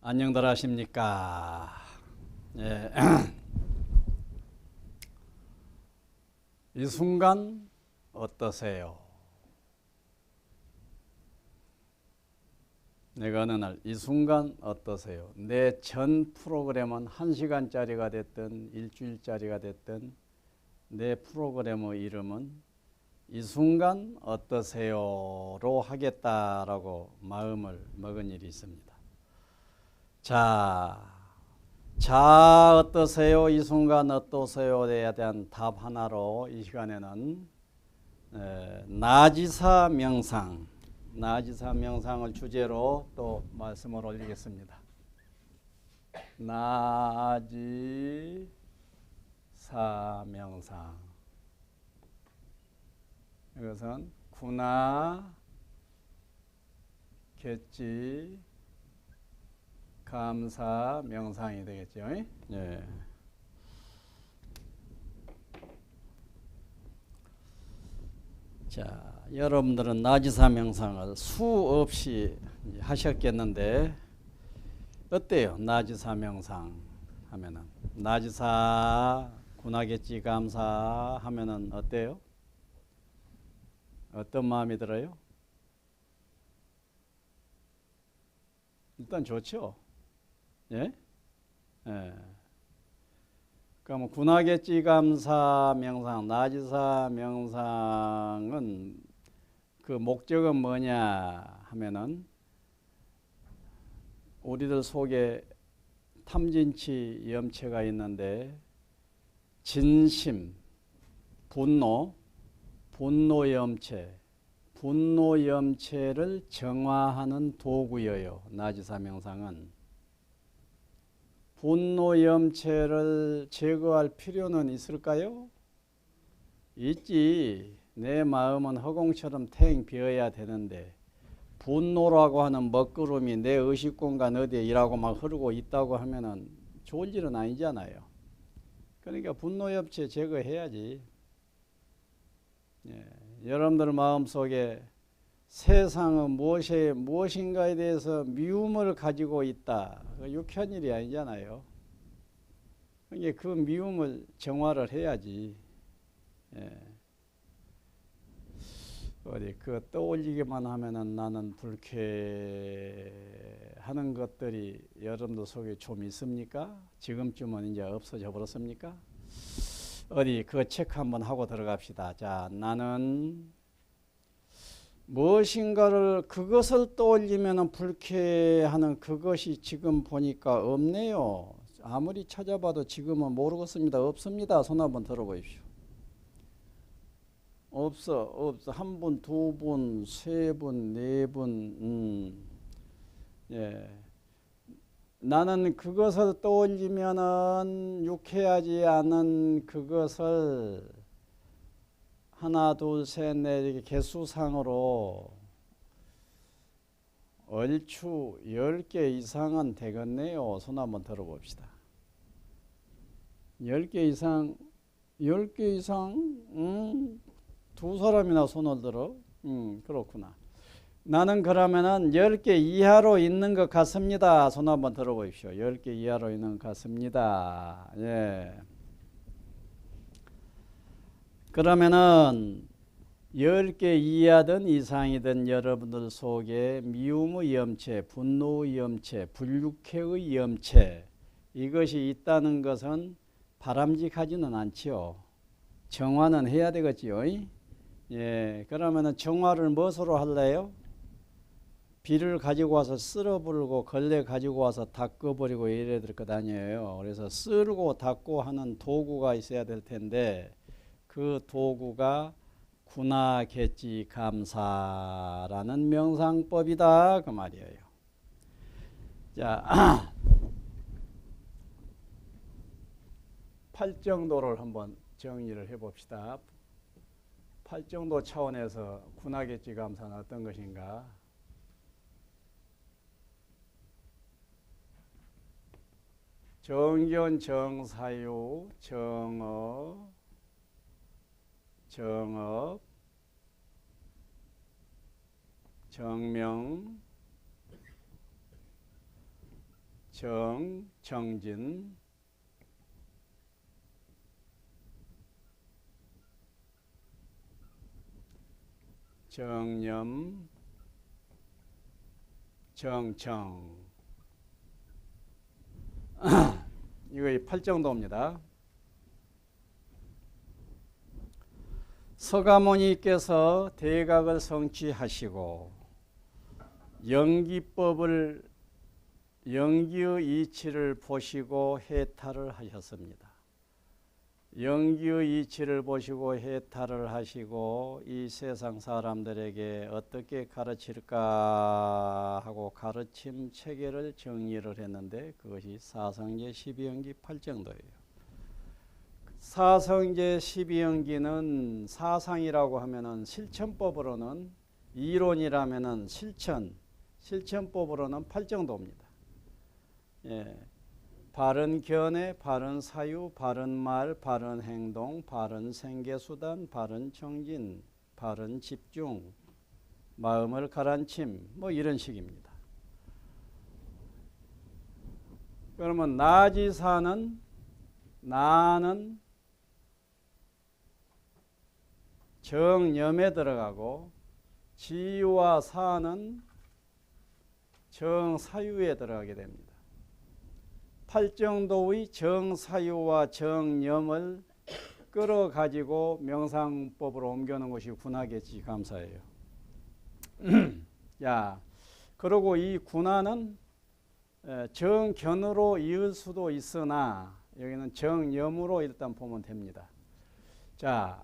안녕들 하십니까? 예. 이 순간 어떠세요? 내가 어느 날 이 순간 어떠세요? 내 전 프로그램은 1시간짜리가 됐든 일주일짜리가 됐든 내 프로그램의 이름은 이 순간 어떠세요로 하겠다라고 마음을 먹은 일이 있습니다. 자 어떠세요? 이 순간 어떠세요에 대한 답 하나로 이 시간에는 나지사 명상을 주제로 또 말씀을 올리겠습니다. 나지사 명상. 이것은 구나, 객지, 감사, 명상이 되겠죠. 예. 자, 여러분들은 나지사 명상을 수없이 하셨겠는데 어때요? 나지사 명상 하면은 나지사, 구나객지, 감사 하면은 어때요? 어떤 마음이 들어요? 일단 좋죠. 예? 예. 그럼 구나객지 감사 명상, 나지사 명상은 그 목적은 뭐냐 하면은 우리들 속에 탐진치 염체가 있는데 진심, 분노 염체를 정화하는 도구예요. 나지사 명상은. 분노 염체를 제거할 필요는 있을까요? 있지. 내 마음은 허공처럼 탱 비어야 되는데 분노라고 하는 먹구름이 내 의식 공간 어디에 일하고 막 흐르고 있다고 하면은 좋은 일은 아니잖아요. 그러니까 분노 염체 제거해야지. 예. 여러분들 마음속에 세상은 무엇인가에 대해서 미움을 가지고 있다. 유쾌한 일이 아니잖아요. 그러니까 그 미움을 정화를 해야지. 예. 어디 그 떠올리기만 하면은 나는 불쾌하는 것들이 여러분들 속에 좀 있습니까? 지금쯤은 이제 없어져 버렸습니까? 어디 그 체크 한번 하고 들어갑시다. 자, 나는 무엇인가를 그것을 떠올리면 불쾌하는 그것이 지금 보니까 없네요. 아무리 찾아봐도 지금은 모르겠습니다. 없습니다. 손 한번 들어보십시오. 없어. 한 분, 두 분, 세 분, 네 분. 예. 나는 그것을 떠올리면은 유쾌하지 않은 그것을 하나, 둘, 셋, 넷 이렇게 개수상으로 얼추 10개 이상은 되겠네요. 손 한번 들어봅시다. 10개 이상, 10개 이상? 두 사람이나 손을 들어? 그렇구나. 나는 그러면은 10개 이하로 있는 것 같습니다. 손 한번 들어보십시오. 10개 이하로 있는 것 같습니다. 예. 그러면은 10개 이하든 이상이든 여러분들 속에 미움의 염체, 분노의 염체, 불육회의 염체 이것이 있다는 것은 바람직하지는 않지요. 정화는 해야 되겠지요. 예, 그러면은 정화를 무엇으로 할래요? 비를 가지고 와서 쓸어버리고 걸레 가지고 와서 닦아버리고 이래야 될 것 아니에요. 그래서 쓸고 닦고 하는 도구가 있어야 될 텐데 그 도구가 구나객지 감사라는 명상법이다 그 말이에요. 자, 팔정도를 한번 정리를 해봅시다. 팔정도 차원에서 구나객지 감사는 어떤 것인가? 정견, 정사유, 정업, 정명, 정진, 정념, 정청. 이거 8정도입니다. 서가모니께서 대각을 성취하시고 연기법을 연기의 이치를 보시고 해탈을 하셨습니다. 연기의 이치를 보시고 해탈을 하시고 이 세상 사람들에게 어떻게 가르칠까 하고 가르침 체계를 정리를 했는데 그것이 사성제 12연기 8정도예요. 사성제 12연기는 사상이라고 하면은 실천법으로는 이론이라면은 실천법으로는 8정도입니다. 예. 바른 견해, 바른 사유, 바른 말, 바른 행동, 바른 생계수단, 바른 정진, 바른 집중, 마음을 가라앉힘, 뭐 이런 식입니다. 그러면 나지사는 나는 정념에 들어가고 지와 사는 정사유에 들어가게 됩니다. 8정도의 정사유와 정념을 끌어가지고 명상법으로 옮겨놓은 것이 군화겠지 감사해요. 야, 그리고 이 군화는 정견으로 이을 수도 있으나 여기는 정념으로 일단 보면 됩니다. 자,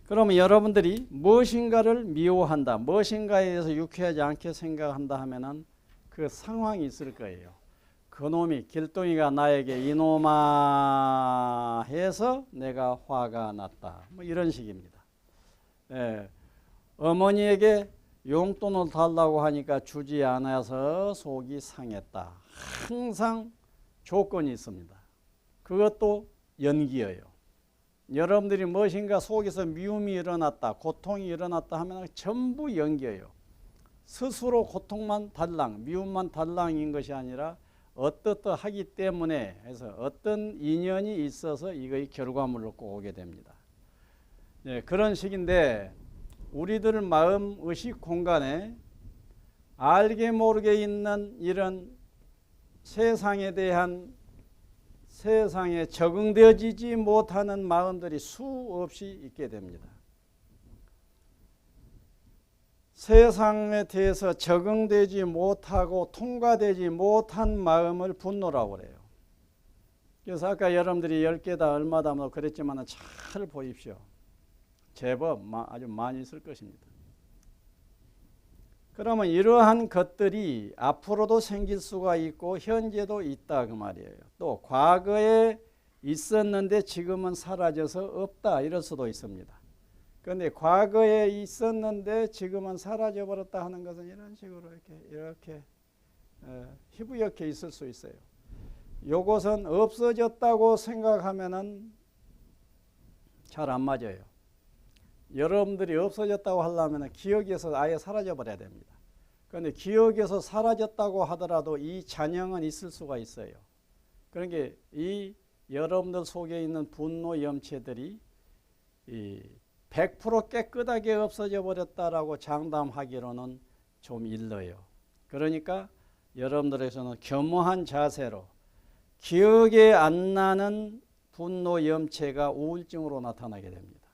그러면 여러분들이 무엇인가를 미워한다, 무엇인가에 대해서 유쾌하지 않게 생각한다 하면은 그 상황이 있을 거예요. 그놈이 길동이가 나에게 이놈아 해서 내가 화가 났다. 뭐 이런 식입니다. 예, 어머니에게 용돈을 달라고 하니까 주지 않아서 속이 상했다. 항상 조건이 있습니다. 그것도 연기예요. 여러분들이 무엇인가 속에서 미움이 일어났다, 고통이 일어났다 하면 전부 연기예요. 스스로 고통만 달랑, 미움만 달랑인 것이 아니라 어떠하기 때문에 해서 어떤 인연이 있어서 이거의 결과물로 꼭 오게 됩니다. 네, 그런 식인데 우리들 마음 의식 공간에 알게 모르게 있는 이런 세상에 대한 세상에 적응되어지지 못하는 마음들이 수없이 있게 됩니다. 세상에 대해서 적응되지 못하고 통과되지 못한 마음을 분노라고 그래요. 그래서 아까 여러분들이 10개다 얼마다 뭐 그랬지만 잘 보십시오. 제법 아주 많이 있을 것입니다. 그러면 이러한 것들이 앞으로도 생길 수가 있고 현재도 있다 그 말이에요. 또 과거에 있었는데 지금은 사라져서 없다 이럴 수도 있습니다. 그런데 과거에 있었는데 지금은 사라져 버렸다 하는 것은 이런 식으로 이렇게 희부옇게 있을 수 있어요. 요것은 없어졌다고 생각하면은 잘 안 맞아요. 여러분들이 없어졌다고 하려면 기억에서 아예 사라져 버려야 됩니다. 그런데 기억에서 사라졌다고 하더라도 이 잔영은 있을 수가 있어요. 그러니까 이 여러분들 속에 있는 분노 염체들이 100% 깨끗하게 없어져 버렸다라고 장담하기로는 좀 일러요. 그러니까 여러분들에서는 겸허한 자세로 기억에 안 나는 분노 염체가 우울증으로 나타나게 됩니다.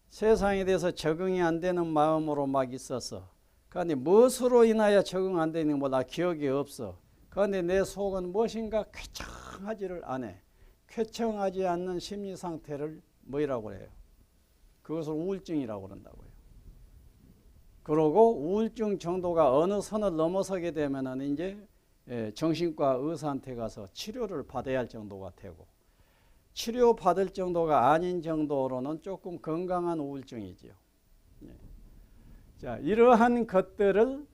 세상에 대해서 적응이 안 되는 마음으로 막 있어서 그런데 무엇으로 인하여 적응 안 되는 거 나 기억이 없어. 그런데 내 속은 무엇인가 쾌청하지를 않아. 쾌청하지 않는 심리 상태를 뭐라고 해요? 그것을 우울증이라고 그런다고요. 그러고 우울증 정도가 어느 선을 넘어서게 되면은 이제 정신과 의사한테 가서 치료를 받아야 할 정도가 되고 치료받을 정도가 아닌 정도로는 조금 건강한 우울증이지요. 자, 이러한 것들을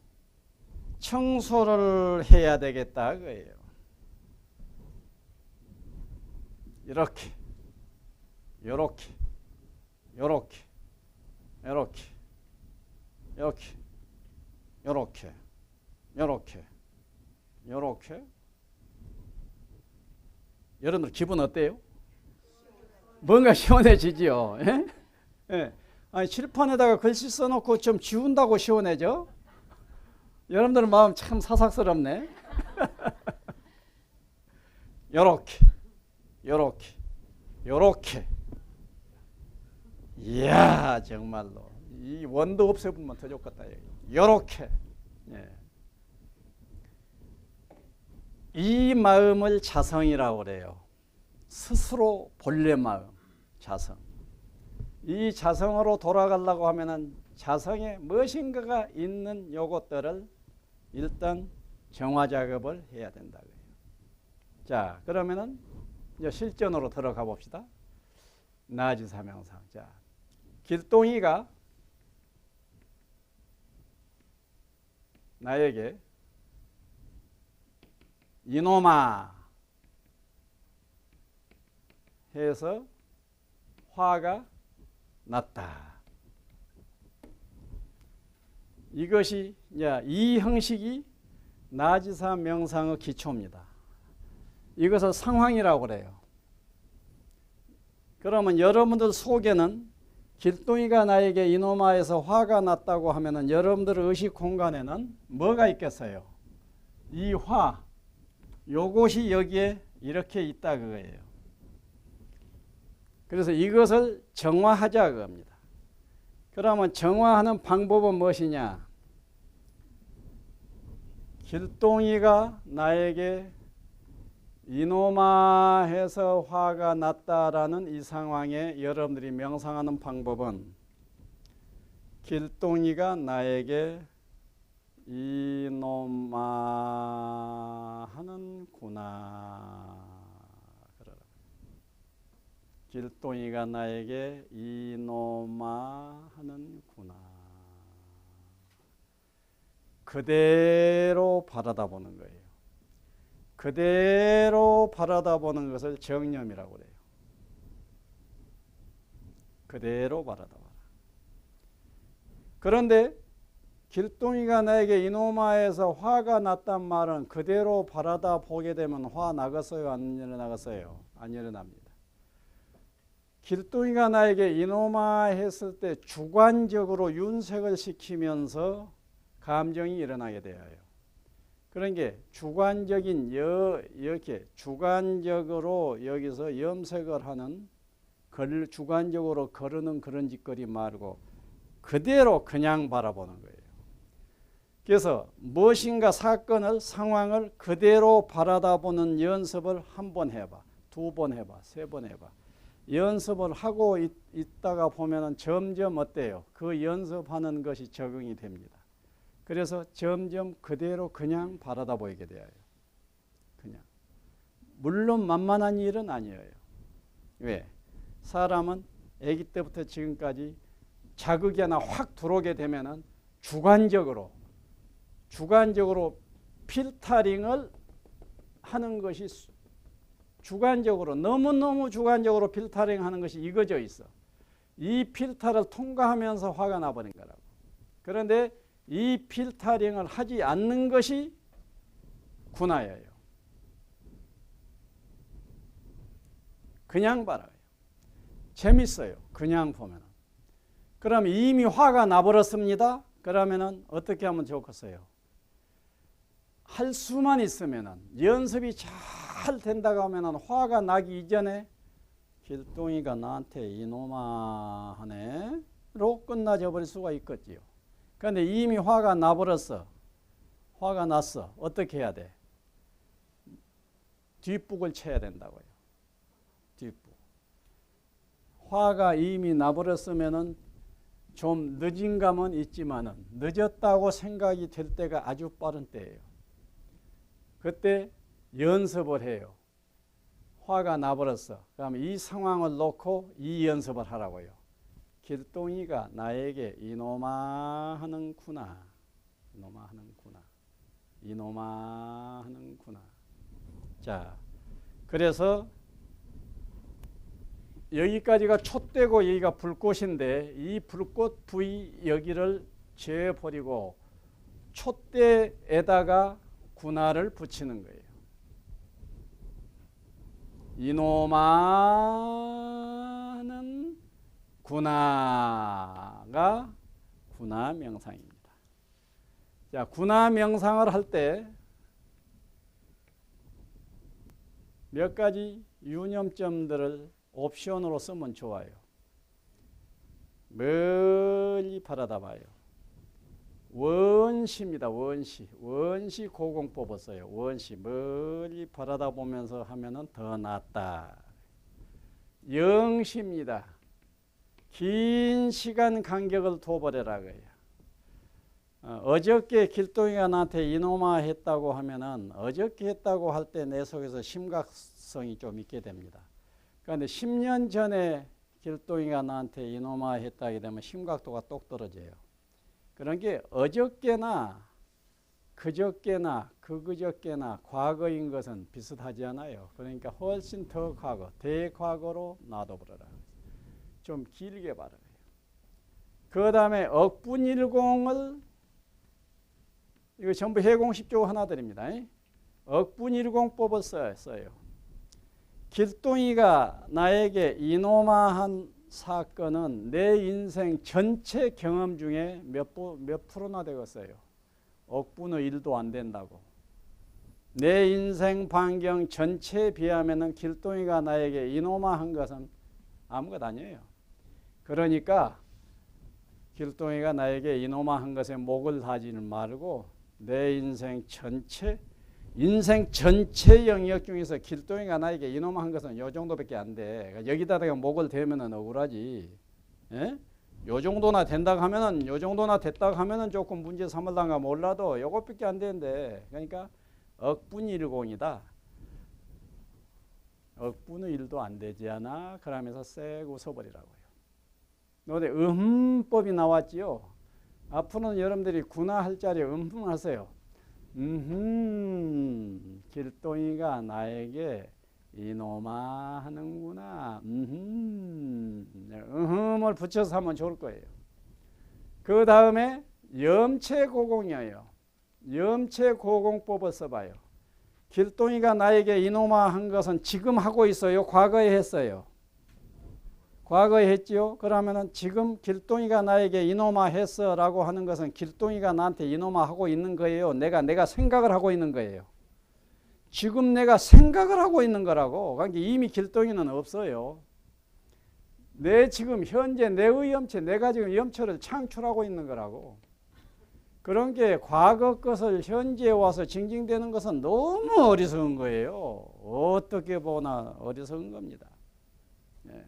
청소를 해야 되겠다 그거예요. 이렇게 요렇게 요렇게 요렇게 요렇게 요렇게 요렇게 요렇게. 여러분들 기분 어때요? 뭔가 시원해지지요. 예? 예. 아니, 칠판에다가 글씨 써놓고 좀 지운다고 시원해져? 여러분들 마음 참 사삭스럽네. 요렇게, 요렇게, 요렇게. 이야, 정말로 이 원도 없애보면 더 좋겠다. 요렇게. 예. 이 마음을 자성이라고 그래요. 스스로 본래 마음, 자성. 이 자성으로 돌아가려고 하면은 자성에 무엇인가가 있는 요것들을 일단 정화 작업을 해야 된다고요. 자, 그러면은 이제 실전으로 들어가 봅시다. 나아지사 명상. 자, 길동이가 나에게 이놈아 해서 화가 났다. 이것이 이제 이 형식이 나아지사 명상의 기초입니다. 이것을 상황이라고 그래요. 그러면 여러분들 속에는 길동이가 나에게 이놈아에서 화가 났다고 하면은 여러분들의 의식 공간에는 뭐가 있겠어요? 이 화, 요것이 여기에 이렇게 있다 그거예요. 그래서 이것을 정화하자 그겁니다. 그러면 정화하는 방법은 무엇이냐? 길동이가 나에게 이놈아 해서 화가 났다라는 이 상황에 여러분들이 명상하는 방법은 길동이가 나에게 이놈아 하는구나. 길동이가 나에게 이놈아 하는구나. 그대로 바라다 보는 거예요. 그대로 바라다 보는 것을 정념이라고 그래요. 그대로 바라다 봐라. 그런데 길동이가 나에게 이놈아에서 화가 났단 말은 그대로 바라다 보게 되면 화 나겠어요? 안 일어나겠어요? 안 일어납니다. 길동이가 나에게 이놈아 했을 때 주관적으로 윤색을 시키면서 감정이 일어나게 되어요. 그런 게 주관적인 이렇게 주관적으로 여기서 염색을 하는 주관적으로 거르는 그런 짓거리 말고 그대로 그냥 바라보는 거예요. 그래서 무엇인가 사건을 상황을 그대로 바라다 보는 연습을 한 번 해봐, 두 번 해봐, 세 번 해봐. 연습을 하고 있다가 보면은 점점 어때요? 그 연습하는 것이 적응이 됩니다. 그래서 점점 그대로 그냥 바라다 보이게 돼요. 그냥. 물론 만만한 일은 아니에요. 왜? 사람은 아기 때부터 지금까지 자극이 하나 확 들어오게 되면은 주관적으로 필터링을 하는 것이 주관적으로 너무너무 주관적으로 필터링 하는 것이 익어져 있어. 이 필터를 통과하면서 화가 나버린 거라고. 그런데 이 필터링을 하지 않는 것이 군화예요. 그냥 봐라요. 재밌어요. 그냥 보면. 그럼 이미 화가 나버렸습니다. 그러면은 어떻게 하면 좋겠어요? 할 수만 있으면은 연습이 잘 된다고 하면은 화가 나기 이전에 길동이가 나한테 이놈아 하네로 끝나져 버릴 수가 있겠지요. 그런데 이미 화가 나버렸어. 화가 났어. 어떻게 해야 돼? 뒷북을 쳐야 된다고요. 뒷북. 화가 이미 나버렸으면은 좀 늦은 감은 있지만은 늦었다고 생각이 될 때가 아주 빠른 때예요. 그때 연습을 해요. 화가 나버렸어. 그럼 이 상황을 놓고 이 연습을 하라고요. 길동이가 나에게 이놈아 하는구나. 이놈아 하는구나. 이놈아 하는구나. 자, 그래서 여기까지가 촛대고 여기가 불꽃인데 이 불꽃 부위 여기를 재버리고 촛대에다가 군화를 붙이는 거예요. 이노마는 군화가 군화 명상입니다. 자, 군화 명상을 할 때 몇 가지 유념점들을 옵션으로 쓰면 좋아요. 멀리 바라다 봐요. 원시입니다. 원시 고공법을 써요. 원시 멀리 바라다 보면서 하면은 더 낫다. 영시입니다. 긴 시간 간격을 둬버려라 거예요. 어저께 길동이가 나한테 이놈아 했다고 하면은 어저께 했다고 할 때 내 속에서 심각성이 좀 있게 됩니다. 그런데 10년 전에 길동이가 나한테 이놈아 했다게 되면 심각도가 똑 떨어져요. 그런 게 어저께나 그저께나 그저께나 과거인 것은 비슷하지 않아요. 그러니까 훨씬 더 과거, 대과거로 놔둬버려라. 좀 길게 바라요. 그 다음에 억분일공을 이거 전부 해공십조 하나들입니다. 억분일공법을 써요. 길동이가 나에게 이노마한 사건은 내 인생 전체 경험 중에 몇 프로나 되겠어요. 억분의 1도 안 된다고. 내 인생 반경 전체에 비하면 길동이가 나에게 이노마한 것은 아무것도 아니에요. 그러니까 길동이가 나에게 이노마한 것에 목을 다지는 말고 내 인생 전체 영역 중에서 길동이가 나에게 이놈한 것은 요 정도밖에 안 돼. 여기다가 목을 대면은 억울하지. 예? 요 정도나 된다고 하면은 요 정도나 됐다고 하면은 조금 문제 삼을란가 몰라도 요것밖에 안 되는데. 그러니까 억분일공이다. 억분의 1도 안 되지 않아? 그러면서 쎄 웃어버리라고요. 근데 음흠법이 나왔지요. 앞으로는 여러분들이 군화할 자리에 하세요. 길동이가 나에게 이놈아 하는구나. 을 붙여서 하면 좋을 거예요. 그 다음에 염체고공이에요. 염체고공법을 써봐요. 길동이가 나에게 이놈아 한 것은 지금 하고 있어요? 과거에 했어요? 과거에 했지요? 그러면은 지금 길동이가 나에게 이놈아 했어 라고 하는 것은 길동이가 나한테 이놈아 하고 있는 거예요? 내가 생각을 하고 있는 거예요? 지금 내가 생각을 하고 있는 거라고. 그러니까 이미 길동이는 없어요. 내 지금 현재 내의 염체, 내가 지금 염체를 창출하고 있는 거라고. 그런 게 과거 것을 현재에 와서 징징대는 것은 너무 어리석은 거예요. 어떻게 보나 어리석은 겁니다. 예.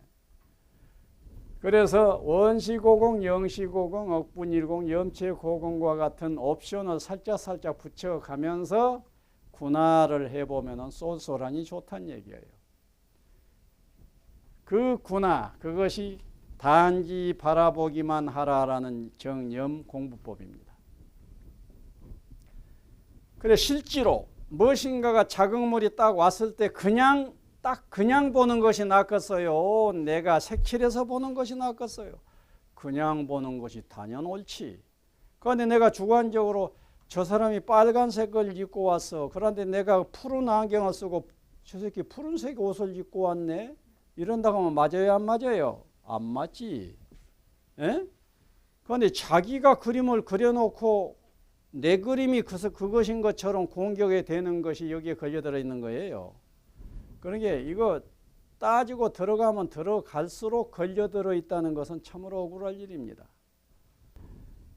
그래서 원시고공, 영시고공, 억분일공, 염체고공과 같은 옵션을 살짝 붙여가면서 군화를 해보면 쏠쏠하니 좋다는 얘기예요. 그 군화, 그것이 단지 바라보기만 하라라는 정념 공부법입니다. 그래 실제로 무엇인가가 자극물이 딱 왔을 때 그냥 보는 것이 낫겠어요? 내가 색칠해서 보는 것이 낫겠어요? 그냥 보는 것이 단연 옳지. 그런데 내가 주관적으로 저 사람이 빨간색을 입고 왔어. 그런데 내가 푸른 안경을 쓰고 저 새끼 푸른색 옷을 입고 왔네. 이런다고 하면 맞아요? 안 맞아요? 안 맞지. 에? 그런데 자기가 그림을 그려놓고 내 그림이 그것인 것처럼 공격이 되는 것이 여기에 걸려들어 있는 거예요. 그러니까 이거 따지고 들어가면 들어갈수록 걸려들어 있다는 것은 참으로 억울할 일입니다.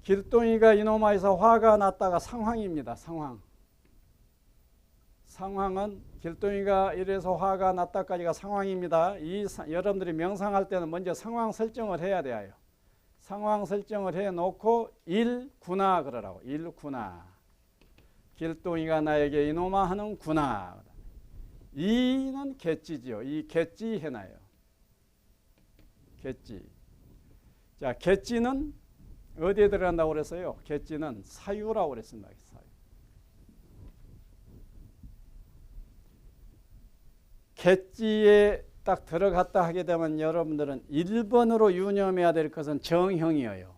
길동이가 이놈아에서 화가 났다가 상황입니다. 상황은 길동이가 이래서 화가 났다까지가 상황입니다. 여러분들이 명상할 때는 먼저 상황 설정을 해야 돼요. 상황 설정을 해놓고 일구나 그러라고. 일구나. 길동이가 나에게 이놈아 하는구나. 이는 갯지지요. 이 갯지 해놔요. 갯지. 자, 갯지는 어디에 들어간다고 그랬어요? 갯지는 사유라고 그랬습니다. 사유. 갯지에 딱 들어갔다 하게 되면 여러분들은 1번으로 유념해야 될 것은 정형이에요.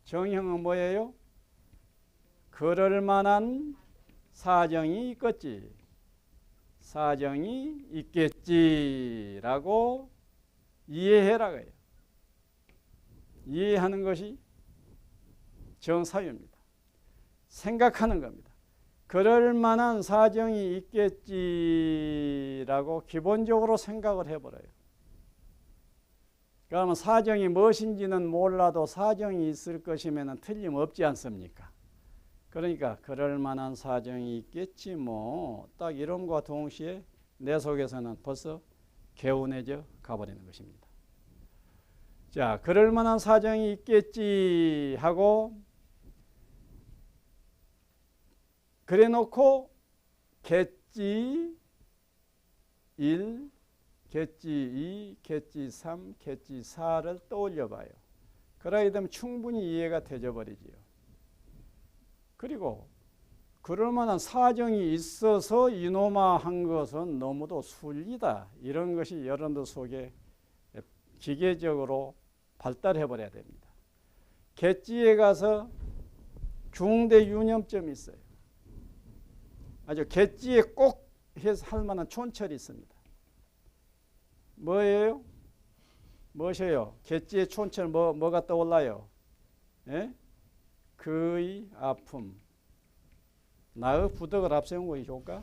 정형은 뭐예요? 그럴 만한 사정이 있겠지. 사정이 있겠지라고 이해해라고요. 이해하는 것이 정사유입니다. 생각하는 겁니다. 그럴 만한 사정이 있겠지라고 기본적으로 생각을 해버려요. 그러면 사정이 무엇인지는 몰라도 사정이 있을 것이면 틀림없지 않습니까? 그러니까 그럴 만한 사정이 있겠지 뭐 딱 이런과 동시에 내 속에서는 벌써 개운해져 가버리는 것입니다. 자, 그럴 만한 사정이 있겠지 하고 그래 놓고 겠지 1, 겠지 2, 겠지 3, 겠지 4를 떠올려 봐요. 그러게 되면 충분히 이해가 되져 버리지요. 그리고 그럴 만한 사정이 있어서 이놈아 한 것은 너무도 순리다. 이런 것이 여러분들 속에 기계적으로 발달해 버려야 됩니다. 객지에 가서 중대 유념점이 있어요. 아주 객지에 꼭 해서 할 만한 촌철이 있습니다. 뭐예요? 무엇이에요? 객지의 촌철 뭐가 떠올라요? 예? 그의 아픔. 나의 부덕을 앞세운 것이 좋을까?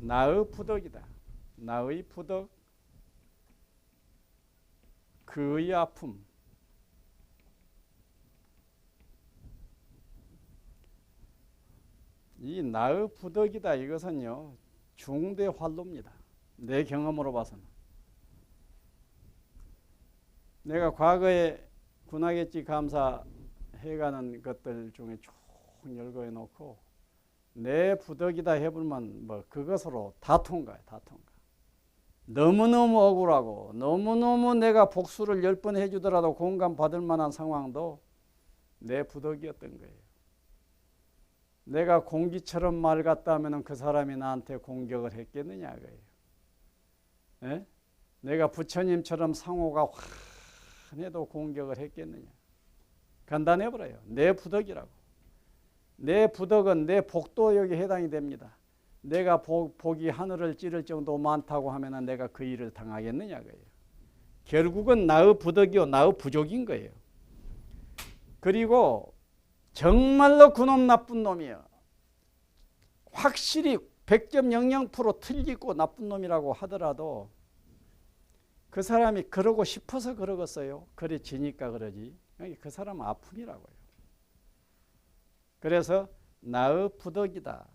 나의 부덕이다. 나의 부덕. 그의 아픔. 이 나의 부덕이다 이것은요 중대 활로입니다. 내 경험으로 봐서는. 내가 과거에 군하객지 감사해가는 것들 중에 쭉 열거해 놓고 내 부덕이다 해보면 뭐 그것으로 다 통과해. 다 통과. 너무너무 억울하고 너무너무 내가 복수를 10번 해주더라도 공감받을 만한 상황도 내 부덕이었던 거예요. 내가 공기처럼 맑았다면 그 사람이 나한테 공격을 했겠느냐 그예요. 예? 내가 부처님처럼 상호가 환해도 공격을 했겠느냐. 간단해버려요. 내 부덕이라고. 내 부덕은 내 복도역에 해당이 됩니다. 내가 복이 하늘을 찌를 정도 많다고 하면 내가 그 일을 당하겠느냐 그예요. 결국은 나의 부덕이요 나의 부족인 거예요. 그리고 정말로 그놈 나쁜 놈이에요. 확실히 100.00% 틀리고 나쁜 놈이라고 하더라도 그 사람이 그러고 싶어서 그러겠어요. 그래 지니까 그러지. 그 사람은 아픔이라고요. 그래서 나의 부덕이다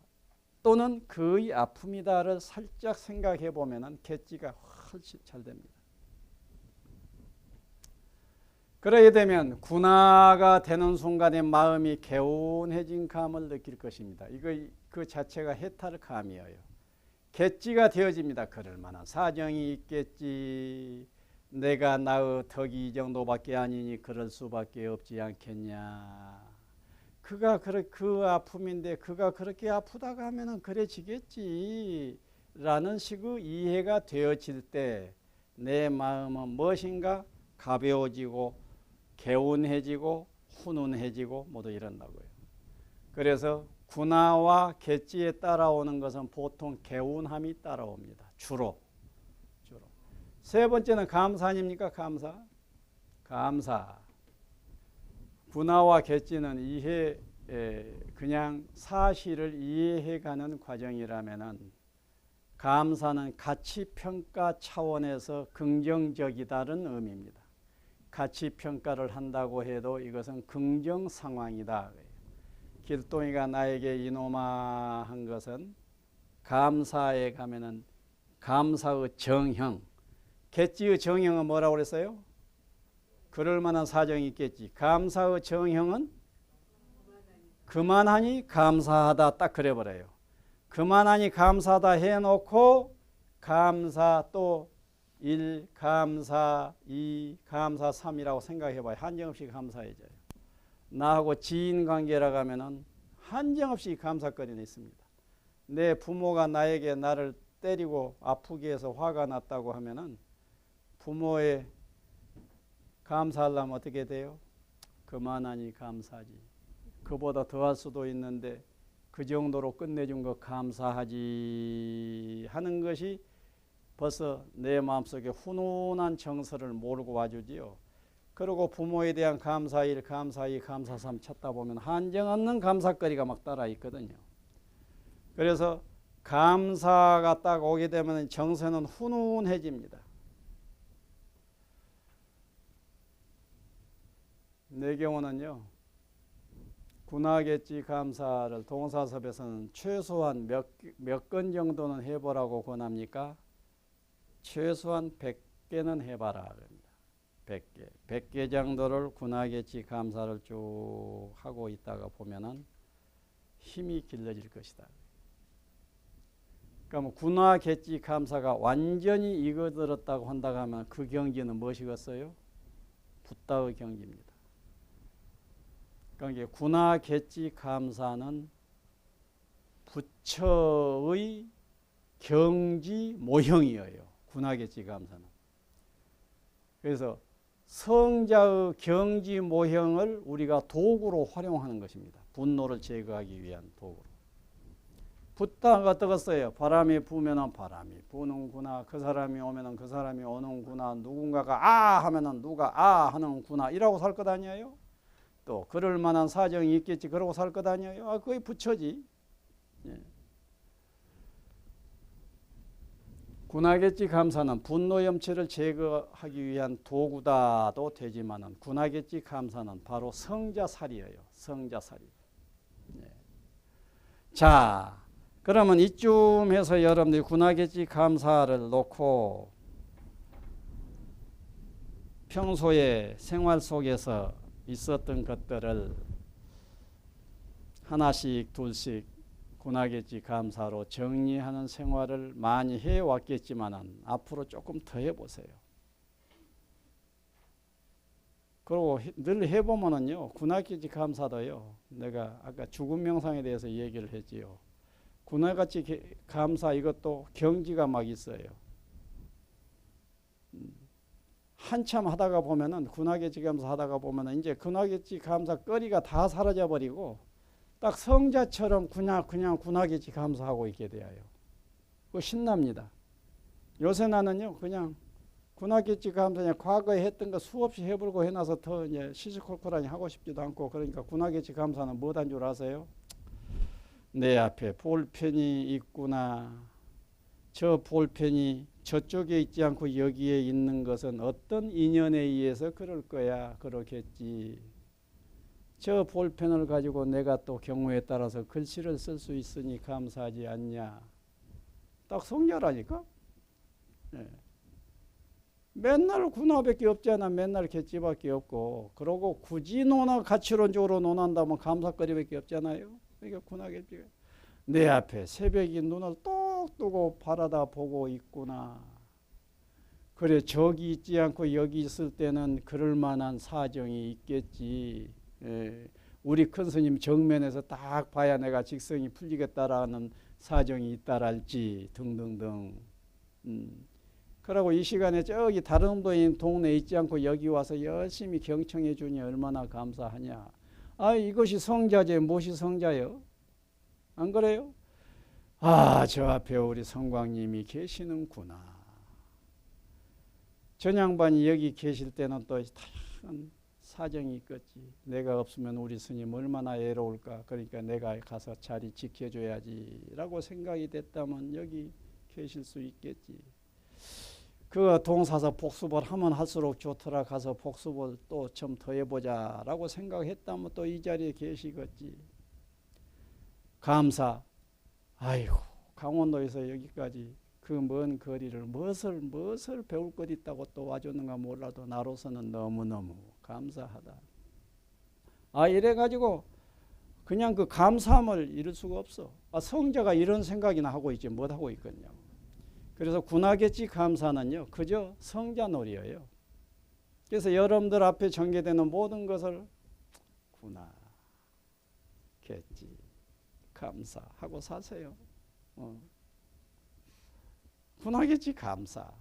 또는 그의 아픔이다를 살짝 생각해 보면 객지가 훨씬 잘 됩니다. 그러게 되면 군화가 되는 순간에 마음이 개운해진 감을 느낄 것입니다. 이거 그 자체가 해탈감이에요. 객지가 되어집니다. 그럴 만한 사정이 있겠지. 내가 나의 덕이 이 정도밖에 아니니 그럴 수밖에 없지 않겠냐. 그가 그 아픔인데 그가 그렇게 아프다가 하면은 그래지겠지 라는 식의 이해가 되어질 때 내 마음은 무엇인가 가벼워지고 개운해지고 훈훈해지고 모두 이런다고요. 그래서 군화와 객지에 따라오는 것은 보통 개운함이 따라옵니다. 주로. 세 번째는 감사 아닙니까? 감사. 군화와 객지는 그냥 사실을 이해해가는 과정이라면은 감사는 가치평가 차원에서 긍정적이다는 의미입니다. 가치평가를 한다고 해도 이것은 긍정 상황이다. 길동이가 나에게 이놈아 한 것은 감사에 가면은 감사의 정형. 객지의 정형은 뭐라고 그랬어요? 그럴 만한 사정이 있겠지. 감사의 정형은 그만하니 감사하다 딱 그래버려요. 그만하니 감사하다 해놓고 감사 또 1, 감사 2, 감사 3이라고 생각해봐요. 한정없이 감사해져요. 나하고 지인관계라고 하면은 한정없이 감사거리는 있습니다. 내 부모가 나에게 나를 때리고 아프게 해서 화가 났다고 하면은 부모의 감사하려면 어떻게 돼요? 그만하니 감사하지. 그보다 더 할 수도 있는데 그 정도로 끝내준 거 감사하지 하는 것이 벌써 내 마음속에 훈훈한 정서를 몰고 와주지요. 그리고 부모에 대한 감사 1, 감사 2, 감사 3 찾다 보면 한정없는 감사거리가 막 따라 있거든요. 그래서 감사가 딱 오게 되면 정서는 훈훈해집니다. 내 경우는요, 군하객지 감사를 동사섭에서는 최소한 몇 건 정도는 해보라고 권합니까? 최소한 100개는 해봐라. 100개. 100개 정도를 군하객지 감사를 쭉 하고 있다가 보면은 힘이 길러질 것이다. 그러니까 군하객지 감사가 완전히 이거들었다고 한다고 하면 그 경지는 무엇이겠어요? 붓다의 경지입니다. 그러니까 군하객지 감사는 부처의 경지 모형이에요. 군하객지 감사는. 그래서 성자의 경지 모형을 우리가 도구로 활용하는 것입니다. 분노를 제거하기 위한 도구로. 붓다가 어떠겠어요? 바람이 부면은 바람이 부는구나. 그 사람이 오면은 그 사람이 오는구나. 누군가가 아 하면은 누가 아 하는구나. 이라고 살 것 아니에요? 또 그럴 만한 사정이 있겠지. 그러고 살 것 아니에요? 아, 그게 부처지. 예. 군하객지 감사는 분노 염치를 제거하기 위한 도구다도 되지만은 군하객지 감사는 바로 성자살이에요. 성자살이. 예. 자, 그러면 이쯤에서 여러분들이 군하객지 감사를 놓고 평소에 생활 속에서 있었던 것들을 하나씩 둘씩 군하객지 감사로 정리하는 생활을 많이 해왔겠지만 앞으로 조금 더 해보세요. 그리고 늘 해보면은요, 군하객지 감사도요, 내가 아까 죽음 명상에 대해서 얘기를 했지요. 군하객지 감사 이것도 경지가 막 있어요. 한참 하다가 보면은 군하객지 감사 하다가 보면은 이제 군하객지 감사 거리가 다 사라져 버리고 딱 성자처럼 그냥 군하객지 감사하고 있게 돼요. 그거 신납니다. 요새 나는요, 그냥 군하객지 감사 그냥 과거에 했던 거 수없이 해보고 해놔서 더 이제 시시콜콜하니 하고 싶지도 않고. 그러니까 군하객지 감사는 뭐단 줄 아세요? 내 앞에 볼펜이 있구나. 저 볼펜이 저쪽에 있지 않고 여기에 있는 것은 어떤 인연에 의해서 그럴 거야. 그렇겠지. 저 볼펜을 가지고 내가 또 경우에 따라서 글씨를 쓸 수 있으니 감사하지 않냐. 딱 성자라니까. 네. 맨날 군화밖에 없잖아. 맨날 객지밖에 없고. 그러고 굳이 가치론적으로 논한다면 감사거리밖에 없잖아요. 그러니까 군화객지가 내 앞에 새벽이 눈을 똑 뜨고 바라다 보고 있구나. 그래, 저기 있지 않고 여기 있을 때는 그럴 만한 사정이 있겠지. 예, 우리 큰 스님 정면에서 딱 봐야 내가 직성이 풀리겠다라는 사정이 있다랄지 등등등. 그러고 이 시간에 저기 다른 동네에 있지 않고 여기 와서 열심히 경청해 주니 얼마나 감사하냐. 아, 이것이 성자제. 무엇이 성자요? 안 그래요? 아, 저 앞에 우리 성광님이 계시는구나. 전양반이 여기 계실 때는 또 다양한 사정이 있겠지. 내가 없으면 우리 스님 얼마나 애로울까. 그러니까 내가 가서 자리 지켜줘야지 라고 생각이 됐다면 여기 계실 수 있겠지. 그 동사서 복습을 하면 할수록 좋더라. 가서 복습을 또 좀 더 해보자 라고 생각했다면 또 이 자리에 계시겠지. 감사. 아이고, 강원도에서 여기까지 그 먼 거리를 무엇을 배울 것 있다고 또 와줬는가 몰라도 나로서는 너무너무 감사하다. 아, 이래가지고 그냥 그 감사함을 잃을 수가 없어. 아, 성자가 이런 생각이나 하고 있지 못 하고 있거든요. 그래서 군하객지 감사는요, 그저 성자놀이예요. 그래서 여러분들 앞에 전개되는 모든 것을 군하객지 감사하고 사세요. 군하객지 감사.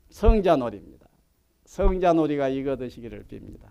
성자놀이입니다. 성자놀이가 이거 되시기를 빕니다.